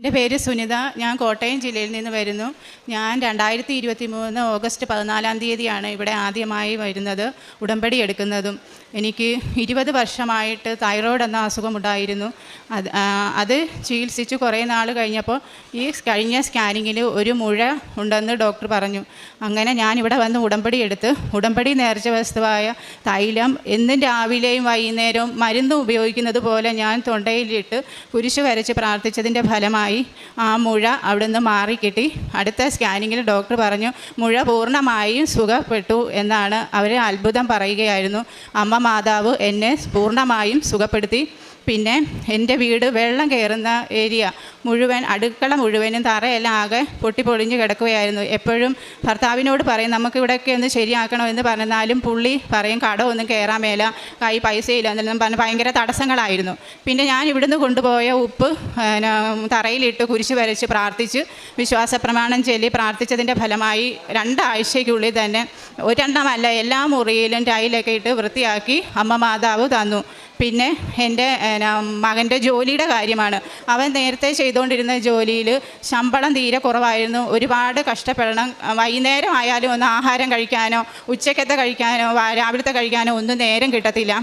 എൻ്റെ പേര് സുനിത. ഞാൻ കോട്ടയം ജില്ലയിൽ നിന്ന് വരുന്നു. ഞാൻ 2023 ഓഗസ്റ്റ് 14 ഇവിടെ ആദ്യമായി വരുന്നത്, ഉടമ്പടി എടുക്കുന്നതും. എനിക്ക് 20 വർഷമായിട്ട് തൈറോയ്ഡ് എന്ന അസുഖമുണ്ടായിരുന്നു. അത് ചികിത്സിച്ച് കുറേ നാൾ കഴിഞ്ഞപ്പോൾ ഈ കഴിഞ്ഞ സ്കാനിങ്ങിൽ ഒരു മുഴ ഉണ്ടെന്ന് ഡോക്ടർ പറഞ്ഞു. അങ്ങനെ ഞാനിവിടെ വന്ന് ഉടമ്പടി എടുത്ത്, ഉടമ്പടി നേർച്ച വസ്തുവായ തൈലം എന്നും രാവിലെയും വൈകുന്നേരവും മരുന്ന് ഉപയോഗിക്കുന്നത് പോലെ ഞാൻ തൊണ്ടയിലിട്ട് കുരിശ് വരച്ച് പ്രാർത്ഥിച്ചതിൻ്റെ ഫലമായി ആ മുഴ അവിടുന്ന് മാറിക്കിട്ടി. അടുത്ത സ്കാനിങ്ങിൽ ഡോക്ടർ പറഞ്ഞു മുഴ പൂർണ്ണമായും സുഖപ്പെട്ടു എന്നാണ്. അവർ അത്ഭുതം പറയുകയായിരുന്നു. അമ്മ മാതാവ് എന്നെ പൂർണ്ണമായും സുഖപ്പെടുത്തി. പിന്നെ എൻ്റെ വീട് വെള്ളം കയറുന്ന ഏരിയ മുഴുവൻ, അടുക്കള മുഴുവനും തറയെല്ലാം ആകെ പൊട്ടിപ്പൊളിഞ്ഞ് കിടക്കുകയായിരുന്നു. എപ്പോഴും ഭർത്താവിനോട് പറയും നമുക്കിവിടെയൊക്കെ ഒന്ന് ശരിയാക്കണമെന്ന് പറഞ്ഞാലും പുള്ളി പറയും കടമൊന്നും കയറാൻ മേല, കൈ പൈസയില്ല എന്നെല്ലാം പറഞ്ഞ് ഭയങ്കര തടസ്സങ്ങളായിരുന്നു. പിന്നെ ഞാൻ ഇവിടുന്ന് കൊണ്ടുപോയ ഉപ്പ് തറയിലിട്ട് കുരിശ് വരച്ച് പ്രാർത്ഥിച്ച് വിശ്വാസ പ്രമാണം ചൊല്ലി പ്രാർത്ഥിച്ചതിൻ്റെ ഫലമായി 2 ആഴ്ചയ്ക്കുള്ളിൽ തന്നെ ഒരെണ്ണമല്ല എല്ലാ മുറിയിലും ടൈലൊക്കെ ഇട്ട് വൃത്തിയാക്കി അമ്മ മാതാവ് തന്നു. പിന്നെ എൻ്റെ മകൻ്റെ ജോലിയുടെ കാര്യമാണ്. അവൻ നേരത്തെ ചെയ്തുകൊണ്ടിരുന്ന ജോലിയിൽ ശമ്പളം തീരെ കുറവായിരുന്നു. ഒരുപാട് കഷ്ടപ്പെടണം. വൈകുന്നേരം ആയാലും ഒന്ന് ആഹാരം കഴിക്കാനോ ഉച്ചക്കത്തെ കഴിക്കാനോ രാവിലത്തെ കഴിക്കാനോ ഒന്നും നേരം കിട്ടത്തില്ല.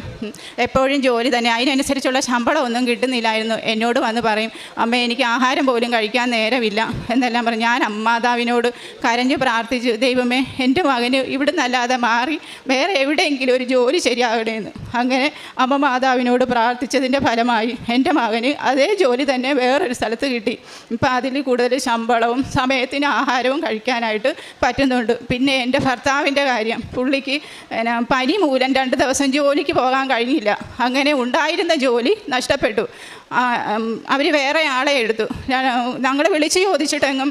എപ്പോഴും ജോലി തന്നെ, അതിനനുസരിച്ചുള്ള ശമ്പളം ഒന്നും കിട്ടുന്നില്ലായിരുന്നു. എന്നോട് വന്ന് പറയും അമ്മ എനിക്ക് ആഹാരം പോലും കഴിക്കാൻ നേരമില്ല എന്നെല്ലാം പറഞ്ഞു. ഞാൻ അമ്മാതാവിനോട് കരഞ്ഞ് പ്രാർത്ഥിച്ചു, ദൈവമേ എൻ്റെ മകന് ഇവിടുന്നല്ലാതെ മാറി വേറെ എവിടെയെങ്കിലും ഒരു ജോലി ശരിയാകണേന്ന്. അങ്ങനെ അമ്മ മാതാവിനോട് പ്രാർത്ഥിച്ചതിൻ്റെ ഫലമായി എൻ്റെ മകന് അതേ ജോലി തന്നെ വേറൊരു സ്ഥലത്ത് കിട്ടി. ഇപ്പം അതിൽ കൂടുതൽ ശമ്പളവും സമയത്തിന് ആഹാരവും കഴിക്കാനായിട്ട് പറ്റുന്നുണ്ട്. പിന്നെ എൻ്റെ ഭർത്താവിൻ്റെ കാര്യം, പുള്ളിക്ക് പനി മൂലം 2 ദിവസം ജോലിക്ക് പോകാൻ കഴിഞ്ഞില്ല. അങ്ങനെ ഉണ്ടായിരുന്ന ജോലി നഷ്ടപ്പെട്ടു. അവർ വേറെ ആളെ എടുത്തു. ഞങ്ങൾ വിളിച്ച് ചോദിച്ചിട്ടെങ്ങും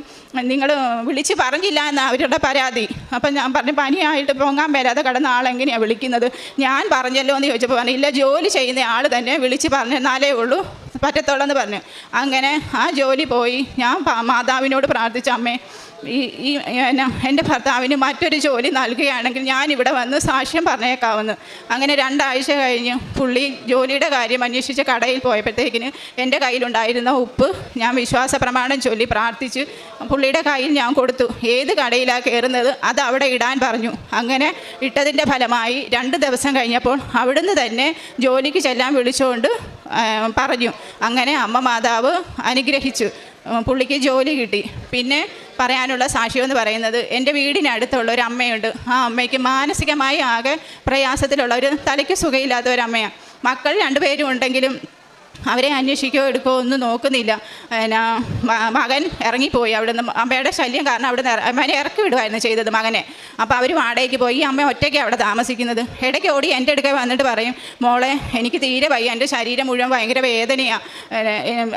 നിങ്ങൾ വിളിച്ച് പറഞ്ഞില്ല എന്നാണ് അവരുടെ പരാതി. അപ്പം ഞാൻ പറഞ്ഞു പനിയായിട്ട് പോകാൻ വരാതെ കിടന്ന ആളെങ്ങനെയാണ് വിളിക്കുന്നത്? ഞാൻ പറഞ്ഞല്ലോ എന്ന് ചോദിച്ചപ്പോൾ പറഞ്ഞു ഇല്ല, ജോലി ചെയ്യുന്ന ആൾ തന്നെ വിളിച്ച് പറഞ്ഞാലേ ഉള്ളൂ പറ്റത്തുള്ളൂ എന്ന് പറഞ്ഞു. അങ്ങനെ ആ ജോലി പോയി. ഞാൻ മാതാവിനോട് പ്രാർത്ഥിച്ച അമ്മേ ഈ എൻ്റെ ഭർത്താവിന് മറ്റൊരു ജോലി നൽകുകയാണെങ്കിൽ ഞാനിവിടെ വന്ന് സാക്ഷ്യം പറഞ്ഞേക്കാവുന്നു. അങ്ങനെ 2 ആഴ്ച കഴിഞ്ഞ് പുള്ളി ജോലിയുടെ കാര്യം അന്വേഷിച്ച് കടയിൽ പോയപ്പോഴത്തേക്കിന് എൻ്റെ കയ്യിലുണ്ടായിരുന്ന ഉപ്പ് ഞാൻ വിശ്വാസ പ്രമാണം ചൊല്ലി പ്രാർത്ഥിച്ച് പുള്ളിയുടെ കയ്യിൽ ഞാൻ കൊടുത്തു. ഏത് കടയിലാണ് കയറുന്നത് അത് അവിടെ ഇടാൻ പറഞ്ഞു. അങ്ങനെ ഇട്ടതിൻ്റെ ഫലമായി 2 ദിവസം കഴിഞ്ഞപ്പോൾ അവിടുന്ന് തന്നെ ജോലിക്ക് ചെല്ലാൻ വിളിച്ചുകൊണ്ട് പറഞ്ഞു. അങ്ങനെ അമ്മ മാതാവ് അനുഗ്രഹിച്ചു, പുള്ളിക്ക് ജോലി കിട്ടി. പിന്നെ പറയാനുള്ള സാക്ഷ്യമെന്ന് പറയുന്നത്, എൻ്റെ വീടിനടുത്തുള്ള ഒരു അമ്മയുണ്ട്. ആ അമ്മയ്ക്ക് മാനസികമായി ആകെ പ്രയാസത്തിലുള്ള ഒരു തലയ്ക്ക് സുഖമില്ലാത്ത ഒരമ്മയാണ്. മക്കൾ 2 പേരും ഉണ്ടെങ്കിലും അവരെ അന്വേഷിക്കുകയോ എടുക്കുകയോ ഒന്നും നോക്കുന്നില്ല. മകൻ ഇറങ്ങിപ്പോയി അവിടുന്ന്. അമ്മയുടെ ശല്യം കാരണം അവിടുന്ന് അമ്മേനെ ഇറക്കി വിടുമായിരുന്നു ചെയ്തത് മകനെ. അപ്പോൾ അവർ വാടകയ്ക്ക് പോയി. അമ്മ ഒറ്റയ്ക്ക് അവിടെ താമസിക്കുന്നത്. ഇടയ്ക്ക് ഓടി എൻ്റെ അടുക്കൽ വന്നിട്ട് പറയും മോളെ എനിക്ക് തീരെ വയ്യ, എൻ്റെ ശരീരം മുഴുവൻ ഭയങ്കര വേദനയാണ്,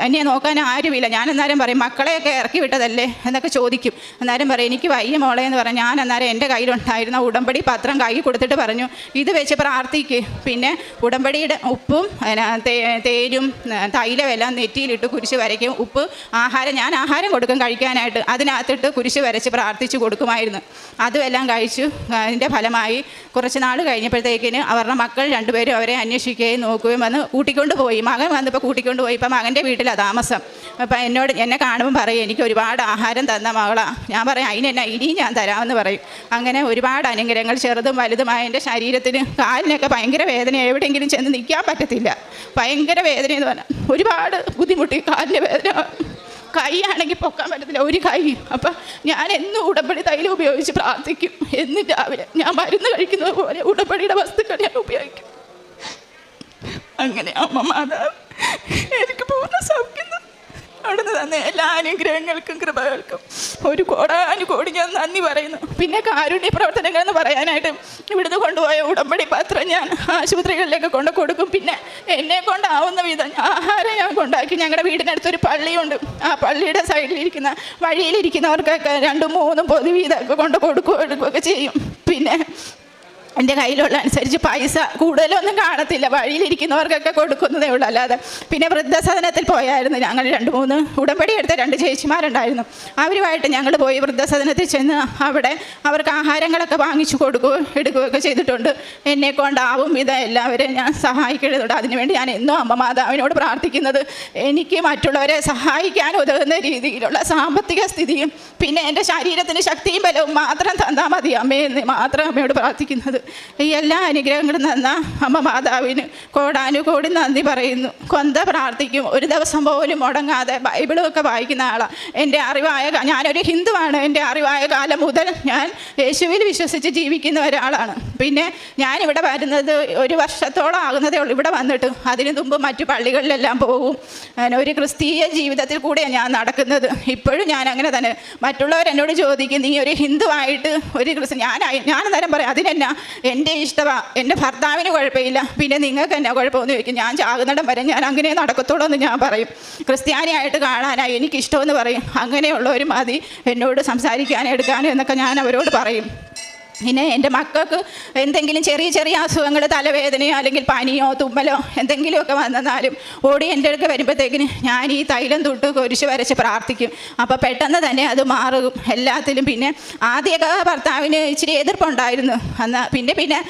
എന്നെ നോക്കാൻ ആരുമില്ല. ഞാൻ അന്നേരം പറയും മക്കളെയൊക്കെ ഇറക്കി വിട്ടതല്ലേ എന്നൊക്കെ ചോദിക്കും. അന്നേരം പറയും എനിക്ക് വയ്യ മോളെ എന്ന് പറഞ്ഞ് ഞാൻ അന്നേരം എൻ്റെ കയ്യിലുണ്ടായിരുന്ന ഉടമ്പടി പത്രം കൈ കൊടുത്തിട്ട് പറഞ്ഞു ഇത് വെച്ച് പ്രാർത്ഥിക്ക്. പിന്നെ ഉടമ്പടിയുടെ ഉപ്പും തേരും തൈലമെല്ലാം നെറ്റിയിലിട്ട് കുരിശ് വരയ്ക്കും. ഉപ്പ് ഞാൻ ആഹാരം കൊടുക്കും കഴിക്കാനായിട്ട്, അതിനകത്തിട്ട് കുരിശ് വരച്ച് പ്രാർത്ഥിച്ച് കൊടുക്കുമായിരുന്നു. അതുമെല്ലാം കഴിച്ചു. അതിൻ്റെ ഫലമായി കുറച്ച് നാൾ കഴിഞ്ഞപ്പോഴത്തേക്കിന് അവരുടെ മക്കൾ 2 പേരും അവരെ അന്വേഷിക്കുകയും നോക്കുകയും വന്ന് കൂട്ടിക്കൊണ്ട് പോയി. മകൻ വന്നപ്പോൾ കൂട്ടിക്കൊണ്ട് പോയി. ഇപ്പം മകൻ്റെ വീട്ടിലാണ് താമസം. അപ്പം എന്നെ കാണുമ്പോൾ പറയും എനിക്ക് ഒരുപാട് ആഹാരം തന്ന മകളാണ്. ഞാൻ പറയും അതിനെന്നാ ഇനിയും ഞാൻ തരാമെന്ന് പറയും. അങ്ങനെ ഒരുപാട് അനുഗ്രഹങ്ങൾ ചെറുതും വലുതുമായ എൻ്റെ ശരീരത്തിന് കാലിനൊക്കെ ഭയങ്കര വേദന, എവിടെയെങ്കിലും ചെന്ന് നിൽക്കാൻ പറ്റത്തില്ല. ഭയങ്കര വേദന എന്ന് പറഞ്ഞാൽ ഒരുപാട് ബുദ്ധിമുട്ടി. കാലിൻ്റെ വേദന, കൈ ആണെങ്കിൽ പൊക്കാൻ പറ്റത്തില്ല, ഒരു കൈ. അപ്പം ഞാൻ എന്നും ഉടമ്പടി തൈലം ഉപയോഗിച്ച് പ്രാർത്ഥിക്കും. എന്നും രാവിലെ ഞാൻ മരുന്ന് കഴിക്കുന്നത് പോലെ ഉടമ്പടിയുടെ വസ്തുക്കൾ ഞാൻ ഉപയോഗിക്കും. അങ്ങനെ അമ്മ മാതാവ് എനിക്ക് പൂർണ്ണ സൗഖ്യം അവിടുന്ന് തന്നെ എല്ലാ അനുഗ്രഹങ്ങൾക്കും കൃപകൾക്കും ഒരു കോടാനുകോടി ഞാൻ നന്ദി പറയുന്നു. പിന്നെ കാരുണ്യ പ്രവർത്തനങ്ങൾ എന്ന് പറയാനായിട്ട് ഇവിടുന്ന് കൊണ്ടുപോയ ഉടമ്പടി പത്രം ഞാൻ ആശുപത്രികളിലേക്ക് കൊണ്ട് കൊടുക്കും. പിന്നെ എന്നെ കൊണ്ടാവുന്ന വിധം ആഹാരം ഞാൻ കൊണ്ടാക്കി. ഞങ്ങളുടെ വീടിനടുത്തൊരു പള്ളിയുണ്ട്. ആ പള്ളിയുടെ സൈഡിലിരിക്കുന്ന വഴിയിലിരിക്കുന്നവർക്കൊക്കെ 2-3 പൊതി വീതമൊക്കെ കൊണ്ട് കൊടുക്കുകയൊക്കെ ചെയ്യും. പിന്നെ എൻ്റെ കയ്യിലുള്ള അനുസരിച്ച് പൈസ കൂടുതലൊന്നും കാണത്തില്ല, വഴിയിലിരിക്കുന്നവർക്കൊക്കെ കൊടുക്കുന്നതേ ഉള്ളൂ. അല്ലാതെ പിന്നെ വൃദ്ധസദനത്തിൽ പോയായിരുന്നു. ഞങ്ങൾ 2-3 ഉടമ്പടി എടുത്ത 2 ചേച്ചിമാരുണ്ടായിരുന്നു. അവരുമായിട്ട് ഞങ്ങൾ പോയി വൃദ്ധസദനത്തിൽ ചെന്ന് അവിടെ അവർക്ക് ആഹാരങ്ങളൊക്കെ വാങ്ങിച്ചു എടുക്കുകയൊക്കെ ചെയ്തിട്ടുണ്ട്. എന്നെക്കൊണ്ടാവും ഇത് എല്ലാവരെയും ഞാൻ സഹായിക്കേണ്ടതുണ്ട്. അതിനുവേണ്ടി ഞാൻ എന്നും അമ്മ മാതാവിനോട് പ്രാർത്ഥിക്കുന്നത് എനിക്ക് മറ്റുള്ളവരെ സഹായിക്കാൻ ഉതകുന്ന രീതിയിലുള്ള സാമ്പത്തിക സ്ഥിതിയും പിന്നെ എൻ്റെ ശരീരത്തിന് ശക്തിയും ബലവും മാത്രം തന്നാൽ മതി അമ്മേ എന്ന് മാത്രം അമ്മയോട് പ്രാർത്ഥിക്കുന്നത്. ഈ എല്ലാ അനുഗ്രഹങ്ങളും തന്ന അമ്മ മാതാവിന് കോടാനുകോടി നന്ദി പറയുന്നു. കൊന്ത പ്രാർത്ഥിക്കും, ഒരു ദിവസം പോലും മുടങ്ങാതെ ബൈബിളൊക്കെ വായിക്കുന്ന ആളാണ്. എൻ്റെ ഞാനൊരു ഹിന്ദുവാണ്. എൻ്റെ അറിവായ കാലം മുതൽ ഞാൻ യേശുവിൽ വിശ്വസിച്ച് ജീവിക്കുന്ന ഒരാളാണ്. പിന്നെ ഞാനിവിടെ വരുന്നത് 1 വർഷത്തോളം ആകുന്നതേ ഉള്ളൂ ഇവിടെ വന്നിട്ട്. അതിനു മുമ്പ് മറ്റു പള്ളികളിലെല്ലാം പോകും. ഒരു ക്രിസ്തീയ ജീവിതത്തിൽ കൂടെയാണ് ഞാൻ നടക്കുന്നത്. ഇപ്പോഴും ഞാൻ അങ്ങനെ തന്നെ. മറ്റുള്ളവർ എന്നോട് ചോദിക്കും, നീ ഒരു ഹിന്ദുവായിട്ട് ഒരു ഞാൻ നേരം പറയാം, അതിനെന്നാ എൻ്റെ ഇഷ്ടമാണ്, എൻ്റെ ഭർത്താവിന് കുഴപ്പമില്ല, പിന്നെ നിങ്ങൾക്ക് എന്നാ കുഴപ്പമൊന്നും ചോദിക്കും. ഞാൻ ചാകുന്നിടം വരെ ഞാൻ അങ്ങനെ നടക്കത്തുള്ളൂ എന്ന് ഞാൻ പറയും. ക്രിസ്ത്യാനിയായിട്ട് കാണാനായി എനിക്കിഷ്ടമെന്ന് പറയും. അങ്ങനെയുള്ളവർ മതി എന്നോട് സംസാരിക്കാനും എടുക്കാനും എന്നൊക്കെ ഞാൻ അവരോട് പറയും. പിന്നെ എൻ്റെ മക്കൾക്ക് എന്തെങ്കിലും ചെറിയ അസുഖങ്ങൾ, തലവേദനയോ അല്ലെങ്കിൽ പനിയോ തുമ്മലോ എന്തെങ്കിലുമൊക്കെ വന്നാലും ഓടി എൻ്റെ അടുത്ത് വരുമ്പോഴത്തേക്കിന് ഞാൻ ഈ തൈലം തൊട്ട് കുരിശ് വരച്ച് പ്രാർത്ഥിക്കും. അപ്പോൾ പെട്ടെന്ന് തന്നെ അത് മാറും എല്ലാത്തിലും. പിന്നെ ആദ്യമൊക്കെ ഭർത്താവിന് ഇച്ചിരി എതിർപ്പുണ്ടായിരുന്നു. പിന്നെ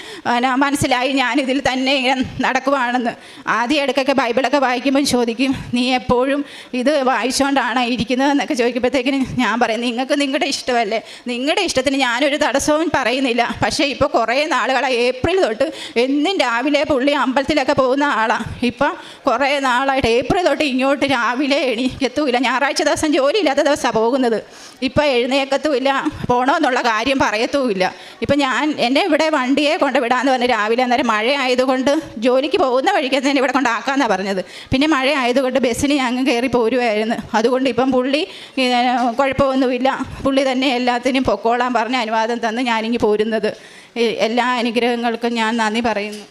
മനസ്സിലായി ഞാനിതിൽ തന്നെ ഇങ്ങനെ നടക്കുവാണെന്ന്. ആദ്യം ഇടയ്ക്കൊക്കെ ബൈബിളൊക്കെ വായിക്കുമ്പോൾ ചോദിക്കും, നീ എപ്പോഴും ഇത് വായിച്ചുകൊണ്ടാണ് ഇരിക്കുന്നതെന്നൊക്കെ ചോദിക്കുമ്പോഴത്തേക്കിന് ഞാൻ പറയും, നിങ്ങൾക്ക് നിങ്ങളുടെ ഇഷ്ടമല്ലേ, നിങ്ങളുടെ ഇഷ്ടത്തിന് ഞാനൊരു തടസ്സവും പറയും. പക്ഷേ ഇപ്പോൾ കുറേ നാളുകളായി, ഏപ്രിൽ തൊട്ട് എന്നും രാവിലെ പുള്ളി അമ്പലത്തിലൊക്കെ പോകുന്ന ആളാണ്. ഇപ്പം കുറേ നാളായിട്ട് ഏപ്രിൽ തൊട്ട് ഇങ്ങോട്ട് രാവിലെ എണീക്കത്തുമില്ല. ഞായറാഴ്ച ദിവസം ജോലിയില്ലാത്ത ദിവസമാണ് പോകുന്നത്. ഇപ്പം എഴുന്നേക്കത്തുമില്ല, പോകണമെന്നുള്ള കാര്യം പറയത്തുമില്ല. ഇപ്പം എന്നെ ഇവിടെ വണ്ടിയെ കൊണ്ട് വിടാമെന്ന് പറഞ്ഞ് രാവിലെ, അന്നേരം മഴ ആയതുകൊണ്ട് ജോലിക്ക് പോകുന്ന വഴിക്ക് തന്നെ ഇവിടെ കൊണ്ടാക്കാമെന്നാണ് പറഞ്ഞത്. പിന്നെ മഴ ആയതുകൊണ്ട് ബസ്സിന് ഞങ്ങൾ കയറി പോരുമായിരുന്നു. അതുകൊണ്ട് ഇപ്പം പുള്ളി കുഴപ്പമൊന്നുമില്ല, പുള്ളി തന്നെ എല്ലാത്തിനും പൊക്കോളാൻ പറഞ്ഞ് അനുവാദം തന്ന് ഞാനിങ്ങ് പോരുന്നത്. എല്ലാ അനുഗ്രഹങ്ങൾക്കും ഞാൻ നന്ദി പറയുന്നു.